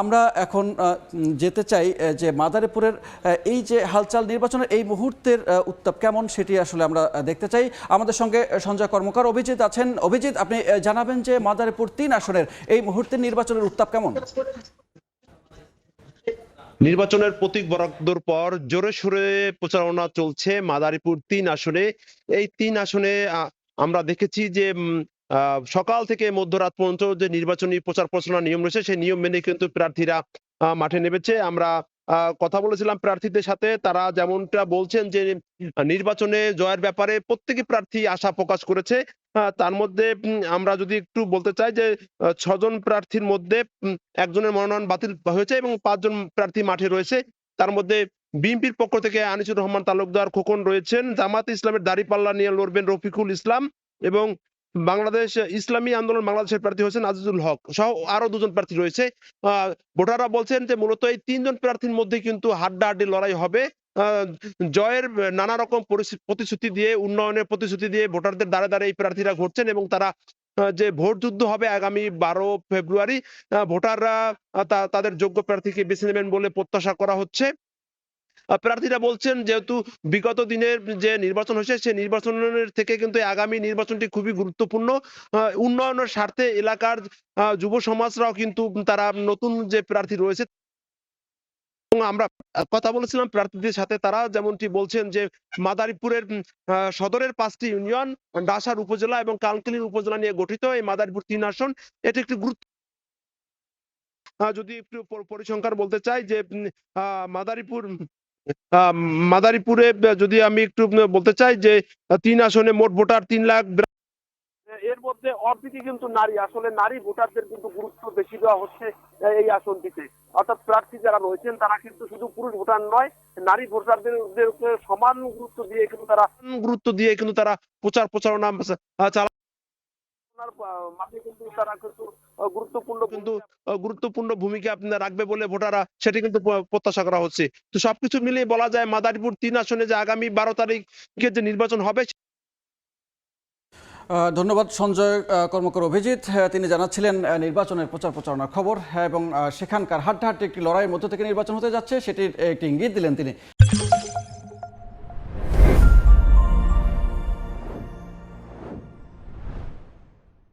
আমরা এখন যেতে চাই যে মাদারীপুরের এই যে হালচাল নির্বাচনের এই মুহূর্তের উত্তাপ কেমন সেটি আসলে আমরা দেখতে চাই। আমাদের সঙ্গে সঞ্জয় কর্মকার অভিজিৎ আছেন। অভিজিৎ, আপনি জানাবেন যে মাদারীপুর ৩ আসনের এই মুহূর্তের নির্বাচনের উত্তাপ কেমন? নির্বাচনের প্রতীক বরাদ্দর পর জোরে সোরে প্রচারণা চলছে মাদারীপুর ৩ আসনে। এই ৩ আসনে আমরা দেখেছি যে সকাল থেকে মধ্যরাত পর্যন্ত যে নির্বাচনী প্রচার প্রচারণার নিয়ম রয়েছে সেই নিয়ম মেনে কিন্তু প্রার্থীরা মাঠে নেমেছে। আমরা কথা বলেছিলাম প্রার্থীদের সাথে, তারা যেমনটা বলছেন যে নির্বাচনে জয়ের ব্যাপারে প্রত্যেকই প্রার্থী আশা প্রকাশ করেছে। তার মধ্যে আমরা যদি একটু বলতে চাই যে ৬ জন প্রার্থীর মধ্যে একজনের মনোনয়ন বাতিল হয়েছে এবং ৫ জন প্রার্থী মাঠে রয়েছে। তার মধ্যে বিএনপির পক্ষ থেকে আনিসুর রহমান তালুকদার খোকন রয়েছেন, জামাত ইসলামের দাঁড়িপাল্লা নিয়ে লড়বেন রফিকুল ইসলাম এবং বাংলাদেশ ইসলামী আন্দোলন বাংলাদেশের প্রার্থী হয়েছেন আজিজুল হক সহ আরো ২ জন প্রার্থী রয়েছে। ভোটাররা বলছেন যে মূলত এই ৩ জন প্রার্থীর মধ্যে কিন্তু হাড্ডাহাড্ডি লড়াই হবে। জয়ের নানা রকম প্রতিশ্রুতি দিয়ে, উন্নয়নের প্রতিশ্রুতি দিয়ে ভোটারদের দ্বারে দ্বারে এই প্রার্থীরা ঘুরছেন এবং তারা যে ভোট যুদ্ধ হবে আগামী ১২ ফেব্রুয়ারি, ভোটাররা তাদের যোগ্য প্রার্থীকে বেছে নেবেন বলে প্রত্যাশা করা হচ্ছে। প্রার্থীরা বলছেন যেহেতু বিগত দিনের যে নির্বাচন হয়েছে সেই নির্বাচনের থেকে কিন্তু আগামী নির্বাচনটি খুবই গুরুত্বপূর্ণ। উন্নয়নের স্বার্থে এলাকার যুব সমাজরাও কিন্তু তারা নতুন যে প্রার্থী রয়েছে এবং আমরা কথা বলেছিলাম প্রার্থীদের সাথে, তারা যেমনটি বলছেন যে মাদারীপুরের সদরের ৫টি ইউনিয়ন, ডাসার উপজেলা এবং কালকিনি উপজেলা নিয়ে গঠিত এই মাদারীপুর ৩ আসন। এটি একটি গুরুত্ব। যদি একটু পরিসংখ্যান বলতে চাই যে মাদারীপুর মাদারীপুরে যদি আমি একটু বলতে চাই যে ৩ আসনে মোট ভোটার ৩ লাখ, এর মধ্যে অর্ধেকই কিন্তু নারী। আসলে নারী ভোটারদের কিন্তু গুরুত্ব বেশি দেওয়া হচ্ছে এই আসনটিতে। অর্থাৎ প্রার্থী যারা রয়েছেন তারা কিন্তু শুধু পুরুষ ভোটার নয়, নারী ভোটারদের সমান গুরুত্ব দিয়ে কিন্তু তারা প্রচার প্রচারণা মাঠে কিন্তু তারা কিন্তু গুরুত্বপূর্ণ ভূমিকা রাখবে বলে ভোটাররা সেটি কিন্তু প্রত্যাশা করা হচ্ছে। তো সবকিছু মিলিয়ে বলা যায় মাদারীপুর ৩ আসনে যে আগামী ১২ তারিখে যে নির্বাচন হবে। ধন্যবাদ সঞ্জয় কর্মকার অভিজিৎ। তিনি জানাচ্ছিলেন নির্বাচনের প্রচার প্রচারণার খবর এবং সেখানকার হাড্ডাহাড্ডি একটি লড়াইয়ের মধ্য থেকে নির্বাচন হতে যাচ্ছে সেটির একটি ইঙ্গিত দিলেন তিনি।